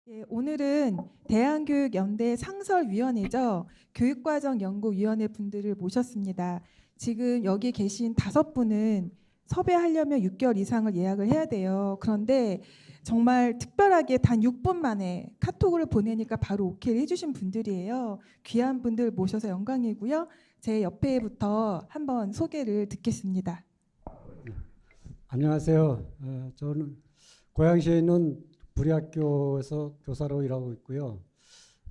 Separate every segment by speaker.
Speaker 1: 예, 오늘은 대한교육연대 상설위원회죠. 교육과정연구위원회 분들을 모셨습니다. 지금 여기 계신 5분은 섭외하려면 6개월 이상을 예약을 해야 돼요. 그런데 정말 특별하게 단 6분 만에 카톡을 보내니까 바로 오케이를 해주신 분들이에요. 귀한 분들 모셔서 영광이고요. 제 옆에부터 한번 소개를 듣겠습니다.
Speaker 2: 안녕하세요. 저는 고양시에 있는 부리학교에서 교사로 일하고 있고요.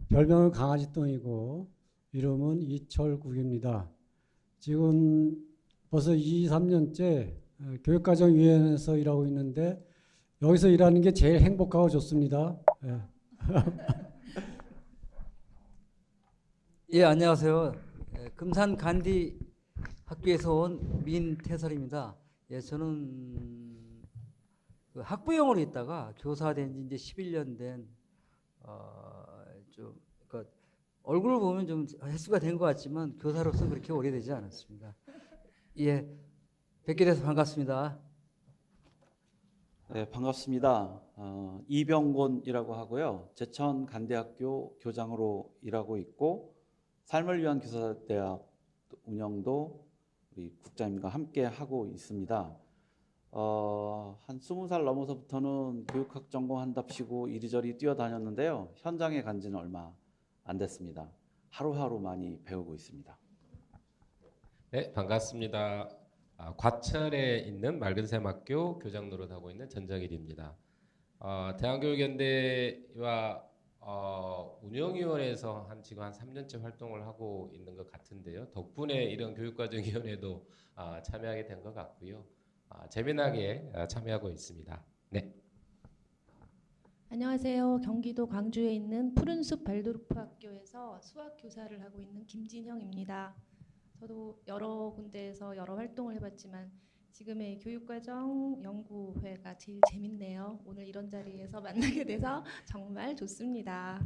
Speaker 2: 별명은 강아지똥이고 이름은 이철국입니다. 지금 벌써 2, 3년째 교육과정위원회에서 일하고 있는데 여기서 일하는 게 제일 행복하고 좋습니다. 예.
Speaker 3: 예, 안녕하세요. 금산 간디 학교에서 온 민태설입니다. 예, 저는 그 학부형으로 있다가 교사 된 지 이제 11년 된 좀 그러니까 얼굴을 보면 좀 횟수가 된 것 같지만 교사로서는 그렇게 오래되지 않았습니다. 예, 뵙게 돼서 반갑습니다.
Speaker 4: 네, 반갑습니다. 이병곤이라고 하고요. 제천 간대학교 교장으로 일하고 있고 삶을 위한 교사대학 운영도 우리 국장님과 함께 하고 있습니다. 한 20살 넘어서부터는 교육학 전공한답시고 이리저리 뛰어다녔는데요. 현장에 간 지는 얼마 안 됐습니다. 하루하루 많이 배우고 있습니다.
Speaker 5: 네, 반갑습니다. 과천에 있는 맑은샘학교 교장 노릇하고 있는 전정일입니다. 대한교육연대와 운영위원회에서 지금 한 3년째 활동을 하고 있는 것 같은데요. 덕분에 이런 교육과정위원회도 참여하게 된 것 같고요. 재미나게 참여하고 있습니다. 네.
Speaker 6: 안녕하세요. 경기도 광주에 있는 푸른숲 발도르프 학교에서 수학 교사를 하고 있는 김진형입니다. 저도 여러 군데에서 여러 활동을 해봤지만 지금의 교육과정 연구회가 제일 재밌네요. 오늘 이런 자리에서 만나게 돼서 정말 좋습니다.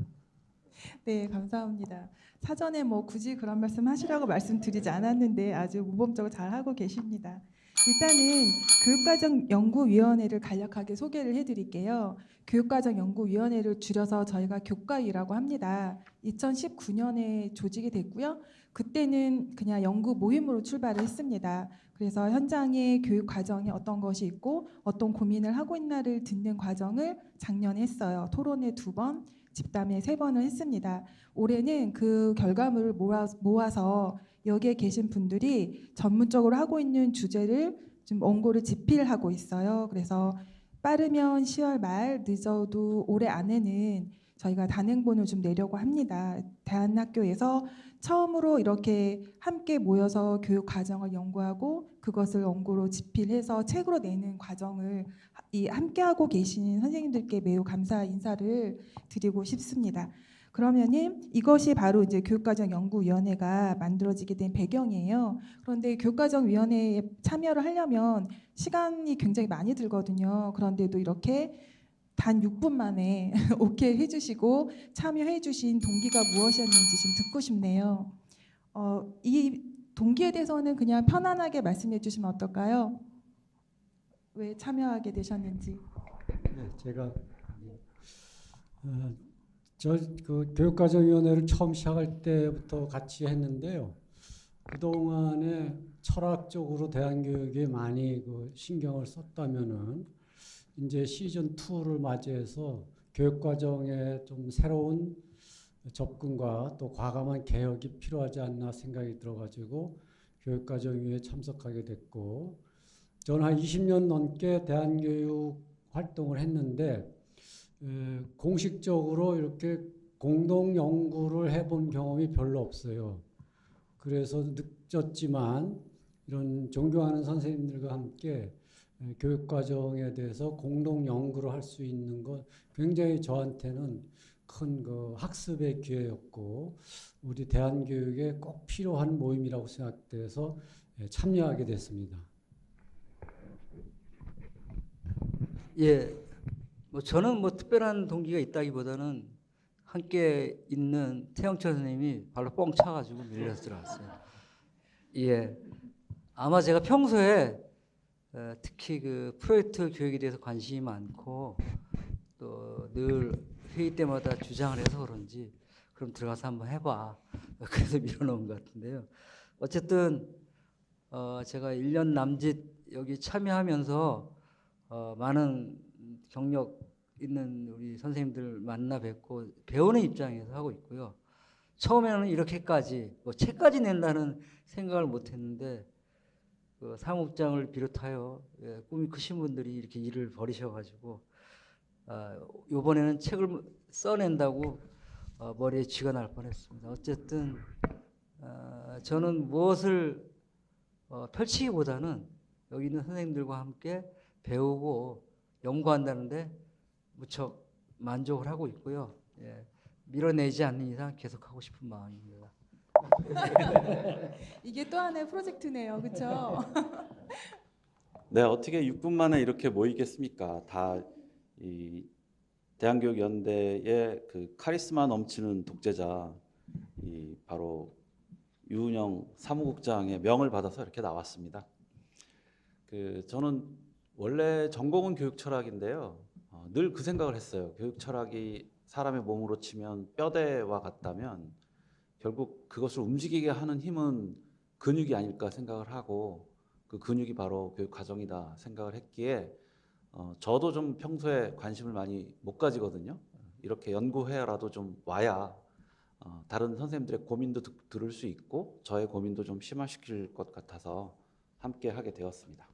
Speaker 1: 네, 감사합니다. 사전에 뭐 굳이 그런 말씀 하시라고 말씀드리지 않았는데 아주 모범적으로 잘 하고 계십니다. 일단은 교육과정연구위원회를 간략하게 소개를 해드릴게요. 교육과정연구위원회를 줄여서 저희가 교과위라고 합니다. 2019년에 조직이 됐고요. 그때는 그냥 연구 모임으로 출발을 했습니다. 그래서 현장의 교육 과정에 어떤 것이 있고 어떤 고민을 하고 있나를 듣는 과정을 작년에 했어요. 토론회 2번, 집담회 3번을 했습니다. 올해는 그 결과물을 모아서 여기에 계신 분들이 전문적으로 하고 있는 주제를 좀 원고를 집필하고 있어요. 그래서 빠르면 10월 말, 늦어도 올해 안에는 저희가 단행본을 좀 내려고 합니다. 대한학교에서 처음으로 이렇게 함께 모여서 교육 과정을 연구하고 그것을 원고로 집필해서 책으로 내는 과정을 이 함께하고 계신 선생님들께 매우 감사 인사를 드리고 싶습니다. 그러면은 이것이 바로 이제 교육과정연구위원회가 만들어지게 된 배경이에요. 그런데 교육과정위원회에 참여를 하려면 시간이 굉장히 많이 들거든요. 그런데도 이렇게 단 6분 만에 오케이 해주시고 참여해주신 동기가 무엇이었는지 좀 듣고 싶네요. 이 동기에 대해서는 그냥 편안하게 말씀해 주시면 어떨까요? 왜 참여하게 되셨는지.
Speaker 2: 네, 제가 그 교육과정위원회를 처음 시작할 때부터 같이 했는데요. 그동안에 철학적으로 대한교육에 많이 그 신경을 썼다면은 이제 시즌 2를 맞이해서 교육과정에 좀 새로운 접근과 또 과감한 개혁이 필요하지 않나 생각이 들어가지고 교육과정위에 참석하게 됐고, 저는 한 20년 넘게 대한교육 활동을 했는데 공식적으로 이렇게 공동 연구를 해본 경험이 별로 없어요. 그래서 늦었지만 이런 존경하는 선생님들과 함께 교육 과정에 대해서 공동 연구를 할 수 있는 것 굉장히 저한테는 큰 그 학습의 기회였고 우리 대한교육에 꼭 필요한 모임이라고 생각돼서 참여하게 됐습니다.
Speaker 3: 예, 뭐 저는 뭐 특별한 동기가 있다기보다는 함께 있는 태영철 선생님이 발로 뻥 차가지고 밀려서 들어갔어요. 예, 아마 제가 평소에 특히 그 프로젝트 교육에 대해서 관심이 많고 또 늘 회의 때마다 주장을 해서 그런지 그럼 들어가서 한번 해봐. 그래서 밀어넣은 것 같은데요. 어쨌든 제가 1년 남짓 여기 참여하면서 많은 경력 있는 우리 선생님들 만나 뵙고 배우는 입장에서 하고 있고요. 처음에는 이렇게까지 뭐 책까지 낸다는 생각을 못했는데 그 사무국장을 비롯하여 꿈이 크신 분들이 이렇게 일을 벌이셔가지고 이번에는 책을 써낸다고 머리에 쥐가 날 뻔했습니다. 어쨌든 저는 무엇을 펼치기보다는 여기 있는 선생님들과 함께 배우고 연구한다는데 무척 만족을 하고 있고요. 예, 밀어내지 않는 이상 계속하고 싶은 마음입니다.
Speaker 1: 이게 또 하나의 프로젝트네요. 그렇죠?
Speaker 4: 네, 어떻게 6분 만에 이렇게 모이겠습니까? 다 이 대한교육연대의 그 카리스마 넘치는 독재자, 이 바로 유은영 사무국장의 명을 받아서 이렇게 나왔습니다. 저는 원래 전공은 교육 철학인데요. 늘 그 생각을 했어요. 교육 철학이 사람의 몸으로 치면 뼈대와 같다면 결국 그것을 움직이게 하는 힘은 근육이 아닐까 생각을 하고 그 근육이 바로 교육 과정이다 생각을 했기에 저도 좀 평소에 관심을 많이 못 가지거든요. 이렇게 연구회라도 좀 와야 다른 선생님들의 고민도 들을 수 있고 저의 고민도 좀 심화시킬 것 같아서 함께 하게 되었습니다.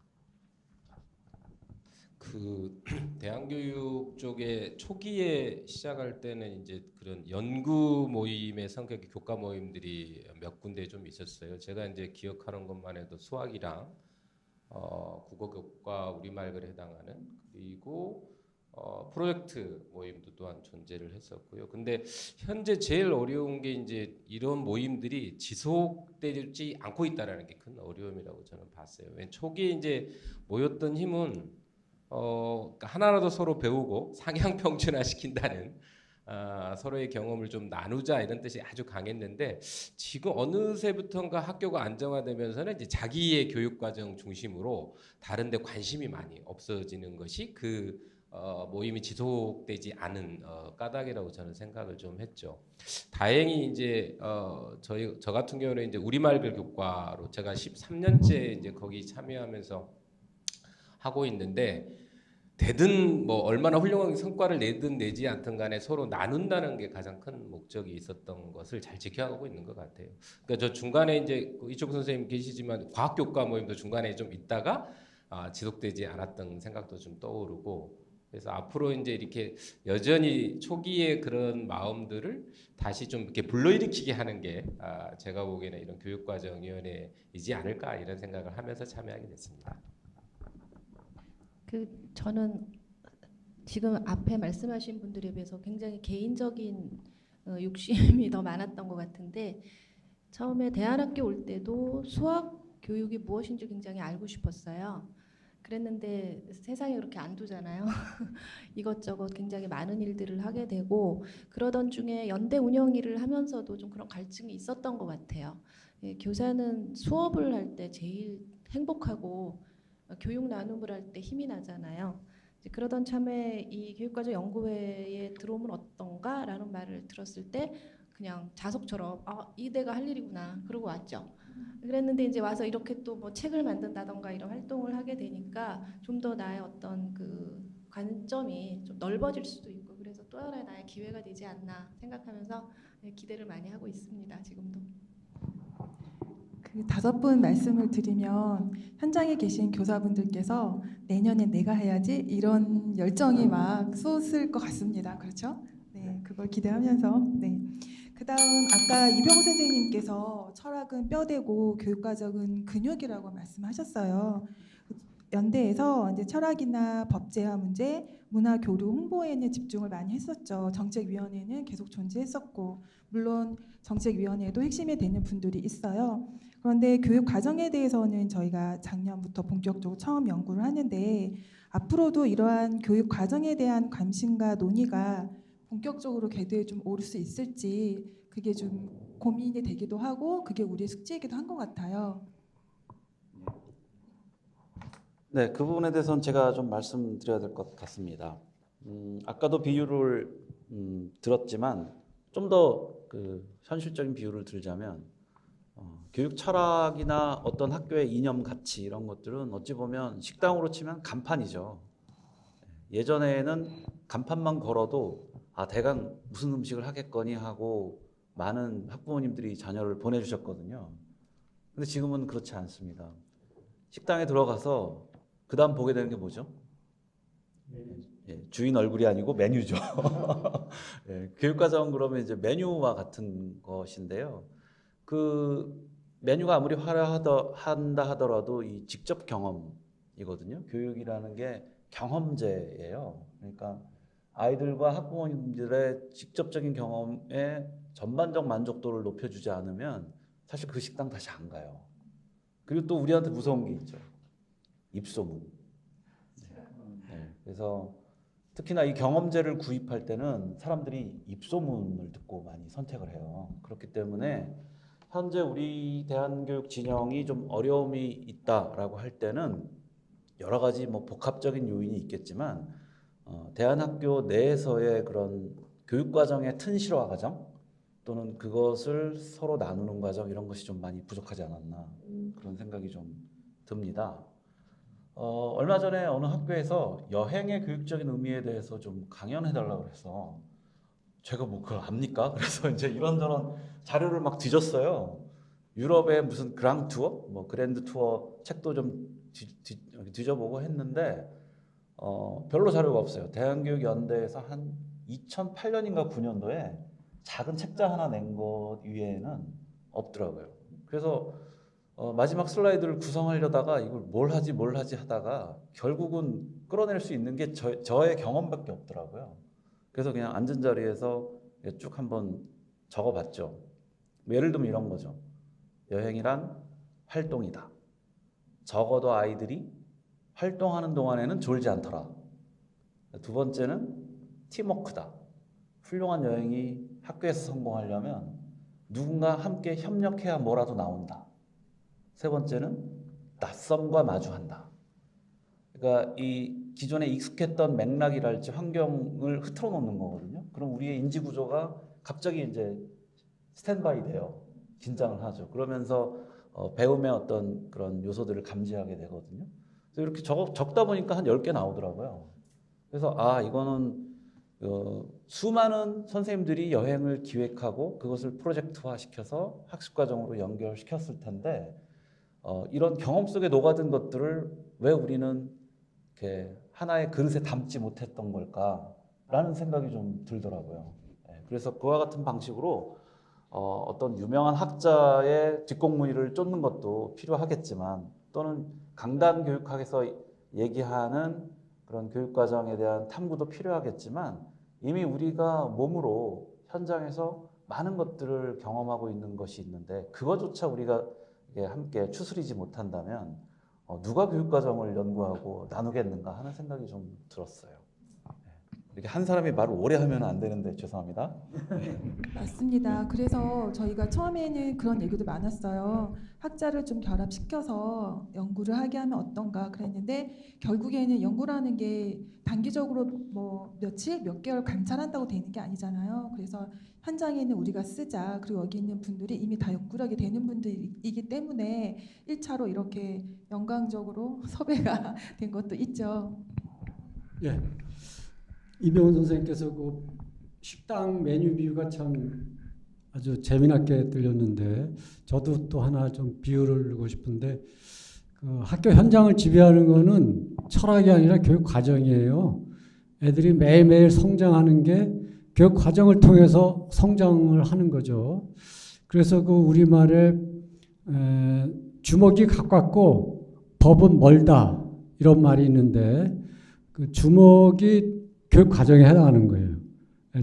Speaker 5: 그 대한교육 쪽에 초기에 시작할 때는 이제 그런 연구 모임의 성격의 교과 모임들이 몇 군데 좀 있었어요. 제가 이제 기억하는 것만 해도 수학이랑 국어 교과 우리말글에 해당하는 그리고 프로젝트 모임도 또한 존재를 했었고요. 근데 현재 제일 어려운 게 이제 이런 모임들이 지속되지 않고 있다라는 게 큰 어려움이라고 저는 봤어요. 왜냐면 초기에 이제 모였던 힘은 그러니까 하나라도 서로 배우고 상향 평준화 시킨다는 서로의 경험을 좀 나누자 이런 뜻이 아주 강했는데 지금 어느새부턴가 학교가 안정화되면서는 이제 자기의 교육 과정 중심으로 다른데 관심이 많이 없어지는 것이 그 모임이 지속되지 않은 까닭이라고 저는 생각을 좀 했죠. 다행히 이제 저 같은 경우는 이제 우리말글 교과로 제가 13년째 이제 거기 참여하면서 하고 있는데 되든 뭐 얼마나 훌륭한 성과를 내든 내지 않든 간에 서로 나눈다는 게 가장 큰 목적이 있었던 것을 잘 지켜가고 있는 것 같아요. 그러니까 저 중간에 이제 이쪽 선생님 계시지만 과학교과 모임도 중간에 좀 있다가 지속되지 않았던 생각도 좀 떠오르고 그래서 앞으로 이제 이렇게 여전히 초기에 그런 마음들을 다시 좀 이렇게 불러일으키게 하는 게 제가 보기에는 이런 교육과정위원회이지 않을까 이런 생각을 하면서 참여하게 됐습니다.
Speaker 6: 저는 지금 앞에 말씀하신 분들에 비해서 굉장히 개인적인 욕심이 더 많았던 것 같은데 처음에 대안학교 올 때도 수학 교육이 무엇인지 굉장히 알고 싶었어요. 그랬는데 세상이 그렇게 안 두잖아요. 이것저것 굉장히 많은 일들을 하게 되고 그러던 중에 연대 운영 일을 하면서도 좀 그런 갈증이 있었던 것 같아요. 교사는 수업을 할 때 제일 행복하고 교육 나눔을 할 때 힘이 나잖아요. 그러던 참에 이 교육과정 연구회에 들어오면 어떤가라는 말을 들었을 때 그냥 자석처럼 이대가 할 일이구나 그러고 왔죠. 그랬는데 이제 와서 이렇게 또 뭐 책을 만든다던가 이런 활동을 하게 되니까 좀 더 나의 어떤 그 관점이 좀 넓어질 수도 있고 그래서 또 하나의 나의 기회가 되지 않나 생각하면서 기대를 많이 하고 있습니다. 지금도.
Speaker 1: 그 5분 말씀을 드리면 현장에 계신 교사분들께서 내년에 내가 해야지 이런 열정이 막 솟을 것 같습니다. 그렇죠? 네, 그걸 기대하면서 네. 그다음 아까 이병호 선생님께서 철학은 뼈대고 교육과정은 근육이라고 말씀하셨어요. 연대에서 이제 철학이나 법제화 문제, 문화 교류 홍보에는 집중을 많이 했었죠. 정책위원회는 계속 존재했었고 물론 정책위원회에도 핵심이 되는 분들이 있어요. 그런데 교육 과정에 대해서는 저희가 작년부터 본격적으로 처음 연구를 하는데 앞으로도 이러한 교육 과정에 대한 관심과 논의가 본격적으로 궤도에 좀 오를 수 있을지 그게 좀 고민이 되기도 하고 그게 우리의 숙제이기도 한 것 같아요.
Speaker 4: 네, 그 부분에 대해서는 제가 좀 말씀드려야 될 것 같습니다. 아까도 비유를 들었지만 좀 더 그 현실적인 비유를 들자면 교육 철학이나 어떤 학교의 이념 가치 이런 것들은 어찌 보면 식당으로 치면 간판이죠. 예전에는 간판만 걸어도 아 대강 무슨 음식을 하겠거니 하고 많은 학부모님들이 자녀를 보내주셨거든요. 근데 지금은 그렇지 않습니다. 식당에 들어가서 그 다음 보게 되는 게 뭐죠? 주인 얼굴이 아니고 메뉴죠. 교육과정 그러면 이제 메뉴와 같은 것인데요. 그 메뉴가 아무리 화려한다 하더라도 이 직접 경험이거든요. 교육이라는 게 경험제예요. 그러니까 아이들과 학부모님들의 직접적인 경험에 전반적 만족도를 높여주지 않으면 사실 그 식당 다시 안 가요. 그리고 또 우리한테 무서운 게 있죠. 입소문. 그래서 특히나 이 경험제를 구입할 때는 사람들이 입소문을 듣고 많이 선택을 해요. 그렇기 때문에 현재 우리 대한교육 진영이 좀 어려움이 있다라고 할 때는 여러 가지 뭐 복합적인 요인이 있겠지만 대한학교 내에서의 그런 교육과정의 튼실화 과정 또는 그것을 서로 나누는 과정 이런 것이 좀 많이 부족하지 않았나 그런 생각이 좀 듭니다. 얼마 전에 어느 학교에서 여행의 교육적인 의미에 대해서 좀 강연해달라고 해서 제가 뭐 그걸 압니까? 그래서 이제 이런저런 자료를 막 뒤졌어요. 유럽의 무슨 그랑 투어, 뭐 그랜드 투어 책도 좀 뒤져보고 했는데 별로 자료가 없어요. 대한교육연대에서 한 2008년인가 9년도에 작은 책자 하나 낸 것 외에는 없더라고요. 그래서 마지막 슬라이드를 구성하려다가 이걸 뭘 하지 하다가 결국은 끌어낼 수 있는 게 저의 경험밖에 없더라고요. 그래서 그냥 앉은 자리에서 쭉 한번 적어봤죠. 예를 들면 이런 거죠. 여행이란 활동이다. 적어도 아이들이 활동하는 동안에는 졸지 않더라. 두 번째는 팀워크다. 훌륭한 여행이 학교에서 성공하려면 누군가 함께 협력해야 뭐라도 나온다. 세 번째는 낯섦과 마주한다. 그러니까 이 기존에 익숙했던 맥락이랄지 환경을 흐트러 놓는 거거든요. 그럼 우리의 인지 구조가 갑자기 이제 스탠바이 돼요. 긴장을 하죠. 그러면서 배움의 어떤 그런 요소들을 감지하게 되거든요. 그래서 이렇게 적다 보니까 한 10개 나오더라고요. 그래서 이거는 수많은 선생님들이 여행을 기획하고 그것을 프로젝트화 시켜서 학습과정으로 연결시켰을 텐데 이런 경험 속에 녹아든 것들을 왜 우리는 이렇게 하나의 그릇에 담지 못했던 걸까라는 생각이 좀 들더라고요. 그래서 그와 같은 방식으로 어떤 유명한 학자의 뒷공무니를 쫓는 것도 필요하겠지만 또는 강단 교육학에서 얘기하는 그런 교육과정에 대한 탐구도 필요하겠지만 이미 우리가 몸으로 현장에서 많은 것들을 경험하고 있는 것이 있는데 그거조차 우리가 함께 추스리지 못한다면 누가 교육과정을 연구하고 나누겠는가 하는 생각이 좀 들었어요. 이렇게 한 사람이 말을 오래 하면 안 되는데 죄송합니다.
Speaker 1: 맞습니다. 그래서 저희가 처음에는 그런 얘기도 많았어요. 학자를 좀 결합시켜서 연구를 하게 하면 어떤가 그랬는데 결국에는 연구라는 게 단기적으로 뭐 며칠, 몇 개월 관찰한다고 되는 게 아니잖아요. 그래서 현장에는 우리가 쓰자. 그리고 여기 있는 분들이 이미 다 연구력이 되는 분들이기 때문에 1차로 이렇게 영광적으로 섭외가 된 것도 있죠.
Speaker 2: 예. 이병헌 선생님께서 그 식당 메뉴 비유가 참 아주 재미나게 들렸는데 저도 또 하나 좀 비유를 하고 싶은데 그 학교 현장을 지배하는 거는 철학이 아니라 교육 과정이에요. 애들이 매일매일 성장하는 게 교육 과정을 통해서 성장을 하는 거죠. 그래서 그 우리말에 주먹이 가깝고 법은 멀다 이런 말이 있는데 그 주먹이 교육 과정에 해당하는 거예요.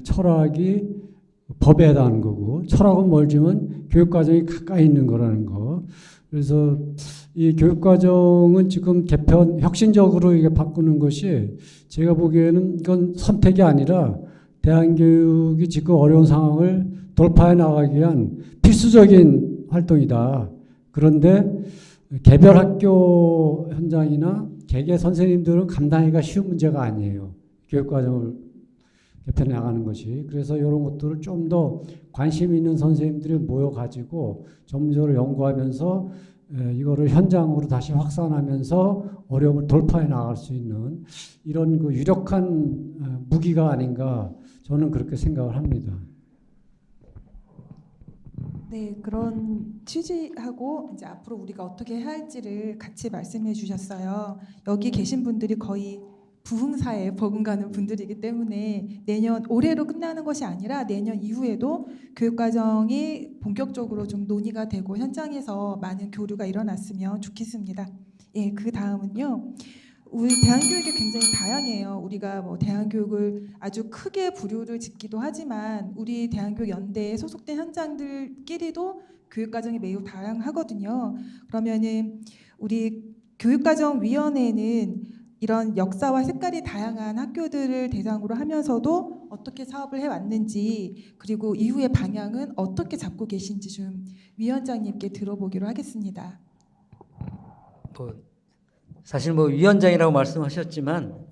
Speaker 2: 철학이 법에 해당하는 거고 철학은 멀지만 교육 과정이 가까이 있는 거라는 거. 그래서 이 교육 과정은 지금 개편 혁신적으로 이게 바꾸는 것이 제가 보기에는 이건 선택이 아니라 대한교육이 지금 어려운 상황을 돌파해 나가기 위한 필수적인 활동이다. 그런데 개별 학교 현장이나 개개 선생님들은 감당하기가 쉬운 문제가 아니에요. 교육과정을 개편해 나가는 것이. 그래서 이런 것들을 좀 더 관심 있는 선생님들이 모여가지고 전문적으로 연구하면서 이거를 현장으로 다시 확산하면서 어려움을 돌파해 나갈 수 있는 이런 그 유력한 무기가 아닌가 저는 그렇게 생각을 합니다.
Speaker 1: 네, 그런 취지하고 이제 앞으로 우리가 어떻게 해야 할지를 같이 말씀해 주셨어요. 여기 계신 분들이 거의 부흥사에 버금가는 분들이기 때문에 내년 올해로 끝나는 것이 아니라 내년 이후에도 교육과정이 본격적으로 좀 논의가 되고 현장에서 많은 교류가 일어났으면 좋겠습니다. 예, 그 다음은요. 우리 대안교육이 굉장히 다양해요. 우리가 뭐 대안교육을 아주 크게 부류를 짓기도 하지만 우리 대안교육연대에 소속된 현장들끼리도 교육과정이 매우 다양하거든요. 그러면은 우리 교육과정위원회는 이런 역사와 색깔이 다양한 학교들을 대상으로 하면서도 어떻게 사업을 해왔는지 그리고 이후의 방향은 어떻게 잡고 계신지 좀 위원장님께 들어보기로 하겠습니다.
Speaker 3: 사실 뭐 위원장이라고 말씀하셨지만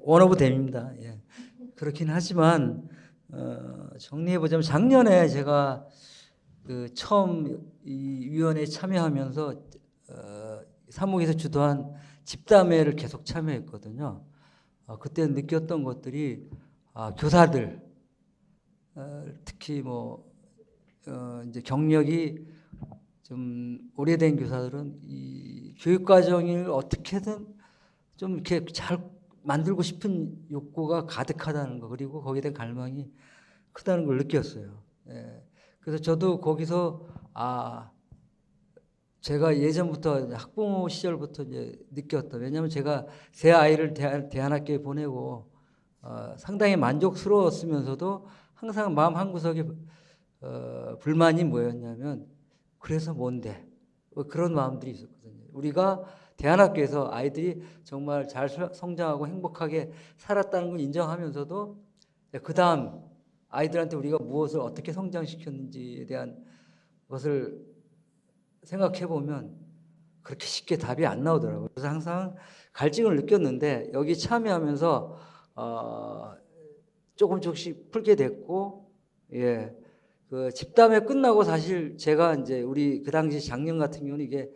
Speaker 3: 원 오브 댐입니다. 예. 그렇긴 하지만 정리해 보자면 작년에 제가 그 처음 이 위원회에 참여하면서 사무국에서 주도한 집담회를 계속 참여했거든요. 그때 느꼈던 것들이 교사들 특히 뭐 이제 경력이 좀 오래된 교사들은 이 교육 과정을 어떻게든 좀 이렇게 잘 만들고 싶은 욕구가 가득하다는 거 그리고 거기에 대한 갈망이 크다는 걸 느꼈어요. 예. 그래서 저도 거기서 제가 예전부터 학부모 시절부터 이제 느꼈다. 왜냐하면 제가 제 아이를 대안학교에 보내고 상당히 만족스러웠으면서도 항상 마음 한구석에 불만이 뭐였냐면 그래서 뭔데? 그런 마음들이 있었거든요. 우리가 대안학교에서 아이들이 정말 잘 성장하고 행복하게 살았다는 걸 인정하면서도 그 다음 아이들한테 우리가 무엇을 어떻게 성장시켰는지에 대한 것을 생각해 보면 그렇게 쉽게 답이 안 나오더라고요. 그래서 항상 갈증을 느꼈는데 여기 참여하면서 조금씩 풀게 됐고, 예, 그 집담회 끝나고 사실 제가 이제 우리 그 당시 작년 같은 경우는 이게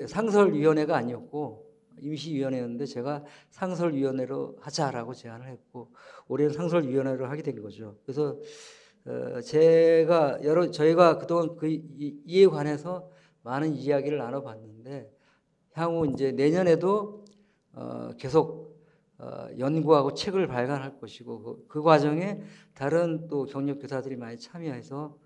Speaker 3: 상설위원회가 아니었고 임시위원회였는데 제가 상설위원회로 하자라고 제안을 했고 올해는 상설위원회로 하게 된 거죠. 그래서 저희가 그동안 이에 관해서 많은 이야기를 나눠봤는데 향후 이제 내년에도 계속 연구하고 책을 발간할 것이고 그 과정에 다른 또 경력 교사들이 많이 참여해서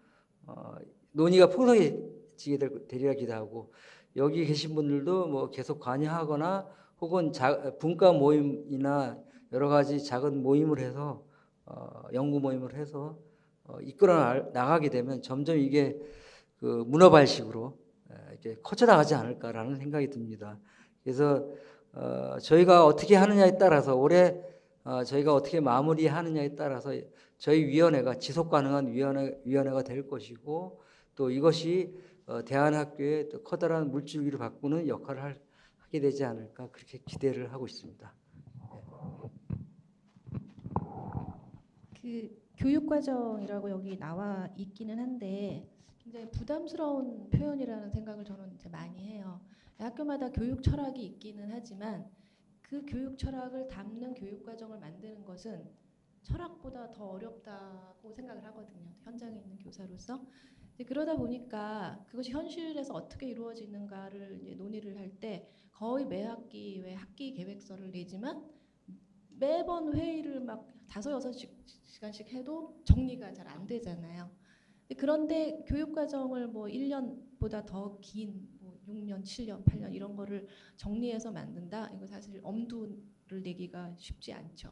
Speaker 3: 논의가 풍성해지게 되리라 기대하고 여기 계신 분들도 뭐 계속 관여하거나 혹은 분과 모임이나 여러 가지 작은 모임을 해서 연구 모임을 해서 이끌어 나가게 되면 점점 이게 그 문어발식으로 이렇게 커져 나가지 않을까라는 생각이 듭니다. 그래서 저희가 어떻게 하느냐에 따라서 올해 저희가 어떻게 마무리하느냐에 따라서 저희 위원회가 지속 가능한 위원회가 될 것이고 또 이것이 대안학교의 또 커다란 물줄기를 바꾸는 역할을 하게 되지 않을까 그렇게 기대를 하고 있습니다.
Speaker 6: 그 교육과정이라고 여기 나와 있기는 한데 굉장히 부담스러운 표현이라는 생각을 저는 이제 많이 해요. 학교마다 교육 철학이 있기는 하지만 그 교육 철학을 담는 교육과정을 만드는 것은 철학보다 더 어렵다고 생각을 하거든요. 현장에 있는 교사로서. 그러다 보니까 그것이 현실에서 어떻게 이루어지는가를 이제 논의를 할 때 거의 매 학기 왜 학기 계획서를 내지만 매번 회의를 막 5-6시간씩 해도 정리가 잘 안 되잖아요. 그런데 교육과정을 뭐 1년보다 더 긴 뭐 6년, 7년, 8년 이런 거를 정리해서 만든다. 이거 사실 엄두를 내기가 쉽지 않죠.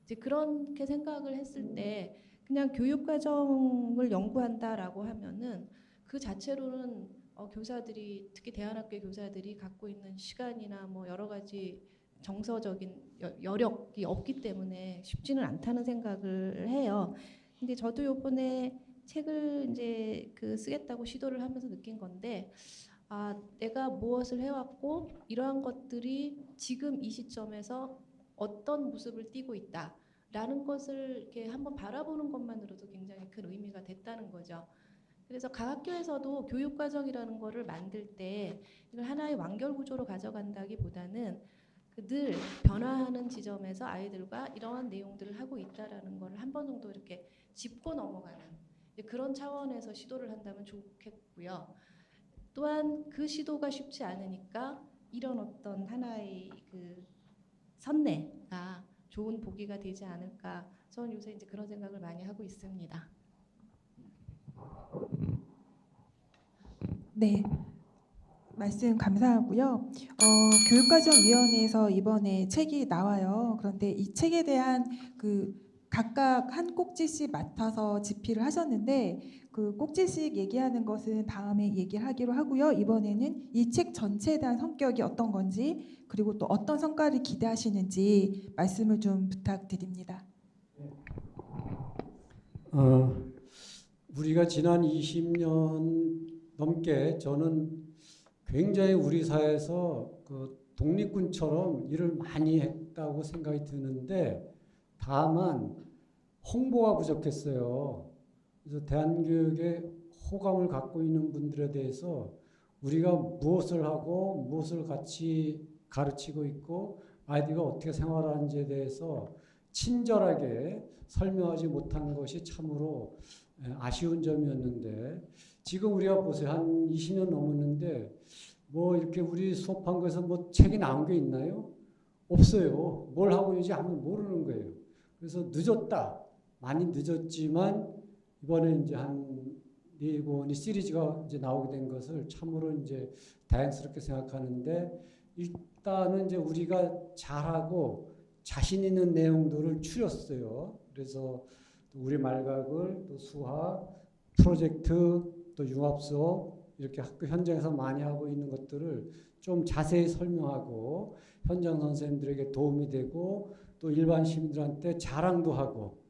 Speaker 6: 이제 그렇게 생각을 했을 때 그냥 교육과정을 연구한다라고 하면은 그 자체로는 교사들이 특히 대안학교 교사들이 갖고 있는 시간이나 뭐 여러 가지 정서적인 여력이 없기 때문에 쉽지는 않다는 생각을 해요. 근데 저도 요번에 책을 이제 쓰겠다고 시도를 하면서 느낀 건데 내가 무엇을 해왔고 이러한 것들이 지금 이 시점에서 어떤 모습을 띠고 있다. 라는 것을 이렇게 한번 바라보는 것만으로도 굉장히 큰 의미가 됐다는 거죠. 그래서 각 학교에서도 교육과정이라는 거를 만들 때 이걸 하나의 완결 구조로 가져간다기보다는 늘 변화하는 지점에서 아이들과 이러한 내용들을 하고 있다라는 거를 한 번 정도 이렇게 짚고 넘어가는 그런 차원에서 시도를 한다면 좋겠고요. 또한 그 시도가 쉽지 않으니까 이런 어떤 하나의 그 선례가 좋은 보기가 되지 않을까. 저는 요새 이제 그런 생각을 많이 하고 있습니다.
Speaker 1: 네, 말씀 감사하고요. 교육과정위원회에서 이번에 책이 나와요. 그런데 이 책에 대한 그 각각 한 꼭지씩 맡아서 집필을 하셨는데 그 꼭지씩 얘기하는 것은 다음에 얘기를 하기로 하고요. 이번에는 이 책 전체에 대한 성격이 어떤 건지 그리고 또 어떤 성과를 기대하시는지 말씀을 좀 부탁드립니다.
Speaker 2: 우리가 지난 20년 넘게 저는 굉장히 우리 사회에서 그 독립군처럼 일을 많이 했다고 생각이 드는데 다만 홍보가 부족했어요. 그래서 대한교육에 호감을 갖고 있는 분들에 대해서 우리가 무엇을 하고 무엇을 같이 가르치고 있고 아이들이 어떻게 생활하는지에 대해서 친절하게 설명하지 못한 것이 참으로 아쉬운 점이었는데 지금 우리가 보세요. 한 20년 넘었는데 뭐 이렇게 우리 수업한 거에서 뭐 책이 나온 게 있나요? 없어요. 뭘 하고 있는지 아무도 모르는 거예요. 그래서 늦었다. 많이 늦었지만 이번에 이제 한 4권이 시리즈가 이제 나오게 된 것을 참으로 이제 다행스럽게 생각하는데 일단은 이제 우리가 잘하고 자신 있는 내용들을 추렸어요. 그래서 우리 말각을 또 수학, 프로젝트, 또 융합 수업 이렇게 학교 현장에서 많이 하고 있는 것들을 좀 자세히 설명하고 현장 선생님들에게 도움이 되고 또 일반 시민들한테 자랑도 하고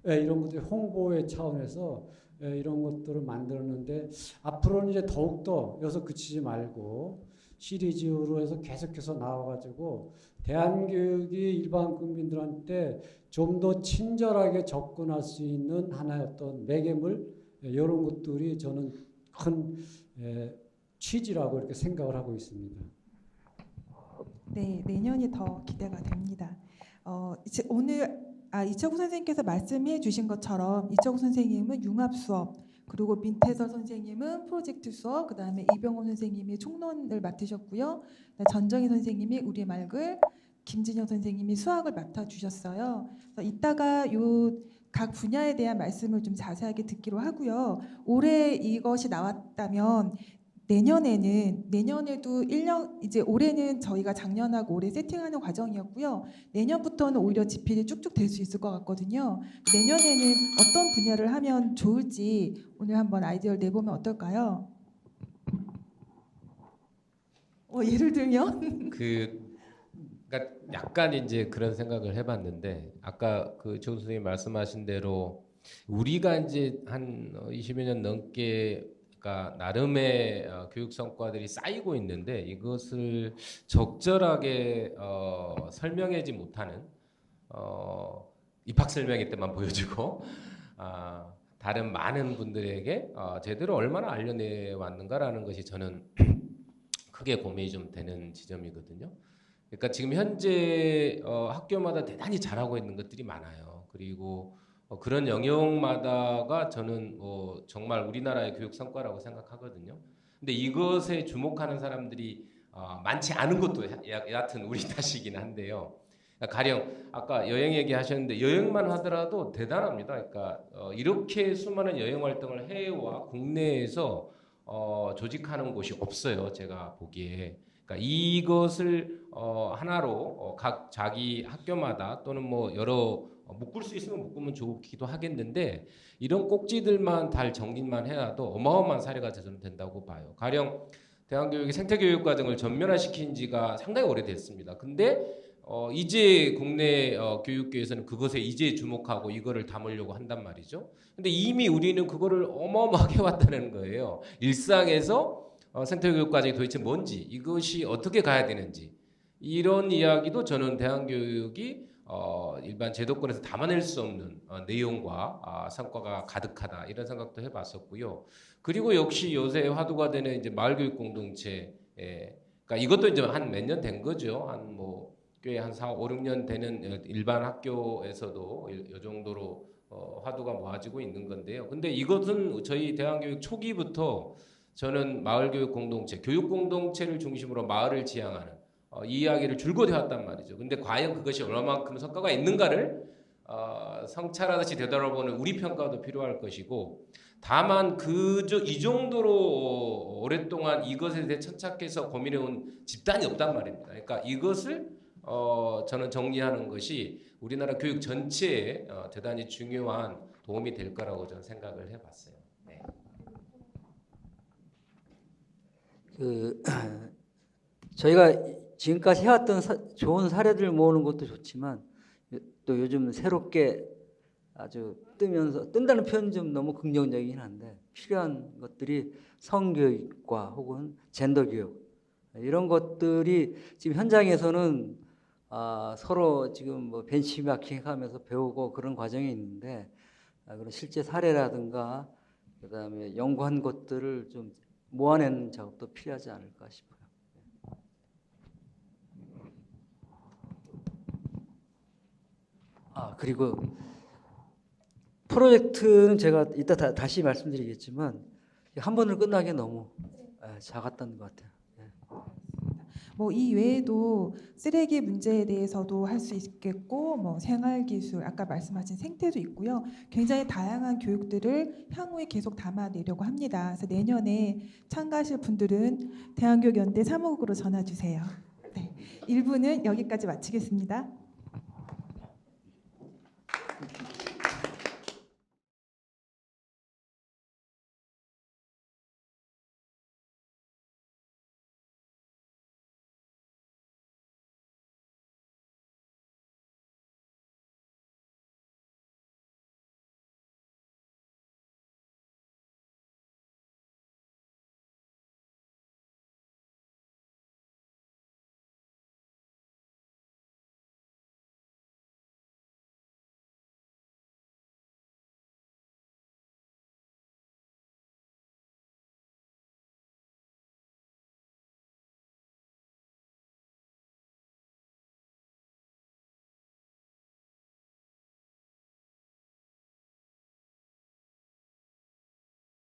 Speaker 2: 이런 것들 홍보의 차원에서 이런 것들을 만들었는데 앞으로는 이제 더욱더 여기서 그치지 말고 시리즈로 해서 계속해서 나와가지고 대한교육이 일반 국민들한테 좀 더 친절하게 접근할 수 있는 하나의 어떤 매개물 이런 것들이 저는 큰 취지라고 이렇게 생각을 하고 있습니다.
Speaker 1: 네, 내년이 더 기대가 됩니다. 오늘 이철구 선생님께서 말씀해 주신 것처럼 이철구 선생님은 융합 수업 그리고 민태서 선생님은 프로젝트 수업 그다음에 이병헌 선생님이 총론을 맡으셨고요. 전정희 선생님이 우리말글 김진영 선생님이 수학을 맡아주셨어요. 이따가 각 분야에 대한 말씀을 좀 자세하게 듣기로 하고요. 올해 이것이 나왔다면 내년에도 1년 이제 올해는 저희가 작년하고 올해 세팅하는 과정이었고요. 내년부터는 오히려 집필이 쭉쭉 될 수 있을 것 같거든요. 내년에는 어떤 분야를 하면 좋을지 오늘 한번 아이디어를 내보면 어떨까요? 예를 들면
Speaker 5: 그러니까 약간 이제 그런 생각을 해봤는데 아까 그 조 선생님 말씀하신 대로 우리가 이제 한 20여 년 넘게 그러니까 나름의 교육 성과들이 쌓이고 있는데 이것을 적절하게 설명하지 못하는 입학 설명회 때만 보여주고 다른 많은 분들에게 제대로 얼마나 알려내 왔는가라는 것이 저는 크게 고민이 좀 되는 지점이거든요. 그러니까 지금 현재 학교마다 대단히 잘하고 있는 것들이 많아요. 그리고 그런 영역마다가 저는 정말 우리나라의 교육 성과라고 생각하거든요. 근데 이것에 주목하는 사람들이 많지 않은 것도 여하튼 우리 탓이긴 한데요. 그러니까 가령 아까 여행 얘기하셨는데 여행만 하더라도 대단합니다. 그러니까 이렇게 수많은 여행 활동을 해외와 국내에서 조직하는 곳이 없어요. 제가 보기에. 그러니까 이것을 하나로 각 자기 학교마다 또는 뭐 여러 묶을 수 있으면 묶으면 좋기도 하겠는데 이런 꼭지들만 잘 정리만 해놔도 어마어마한 사례가 저는 된다고 봐요. 가령 대한교육이 생태교육 과정을 전면화시킨 지가 상당히 오래됐습니다. 근데 이제 국내 교육계에서는 그것에 이제 주목하고 이거를 담으려고 한단 말이죠. 근데 이미 우리는 그거를 어마어마하게 해왔다는 거예요. 일상에서 생태교육 과정이 도대체 뭔지 이것이 어떻게 가야 되는지 이런 이야기도 저는 대한교육이 일반 제도권에서 담아낼 수 없는 내용과 성과가 가득하다 이런 생각도 해봤었고요. 그리고 역시 요새 화두가 되는 이제 마을교육 공동체, 그러니까 이것도 이제 한 몇 년 된 거죠. 한 뭐 꽤 한 4, 5, 6년 되는 일반 학교에서도 이 정도로 화두가 모아지고 있는 건데요. 근데 이것은 저희 대안교육 초기부터 저는 마을교육 공동체, 교육 공동체를 중심으로 마을을 지향하는 이 이야기를 줄곧 해왔단 말이죠. 근데 과연 그것이 얼마만큼 성과가 있는가를 성찰하듯이 되돌아보는 우리 평가도 필요할 것이고, 다만 이 정도로 오랫동안 이것에 대해 천착해서 고민해온 집단이 없단 말입니다. 그러니까 이것을 저는 정리하는 것이 우리나라 교육 전체에 대단히 중요한 도움이 될 거라고 저는 생각을 해봤어요. 네.
Speaker 3: 저희가 지금까지 해왔던 좋은 사례들 모으는 것도 좋지만 또 요즘 새롭게 아주 뜬다는 표현이 좀 너무 긍정적이긴 한데 필요한 것들이 성교육과 혹은 젠더교육 이런 것들이 지금 현장에서는 서로 지금 뭐 벤치마킹하면서 배우고 그런 과정이 있는데 그런 실제 사례라든가 그다음에 연구한 것들을 좀 모아내는 작업도 필요하지 않을까 싶어요. 그리고 프로젝트는 제가 이따 다시 말씀드리겠지만 한 번으로 끝나기 너무 작았던 것 같아요.
Speaker 1: 뭐 이 외에도 쓰레기 문제에 대해서도 할 수 있겠고 뭐 생활기술 아까 말씀하신 생태도 있고요. 굉장히 다양한 교육들을 향후에 계속 담아내려고 합니다. 그래서 내년에 참가하실 분들은 대한교육연대 사무국으로 전화 주세요. 네, 1부는 여기까지 마치겠습니다.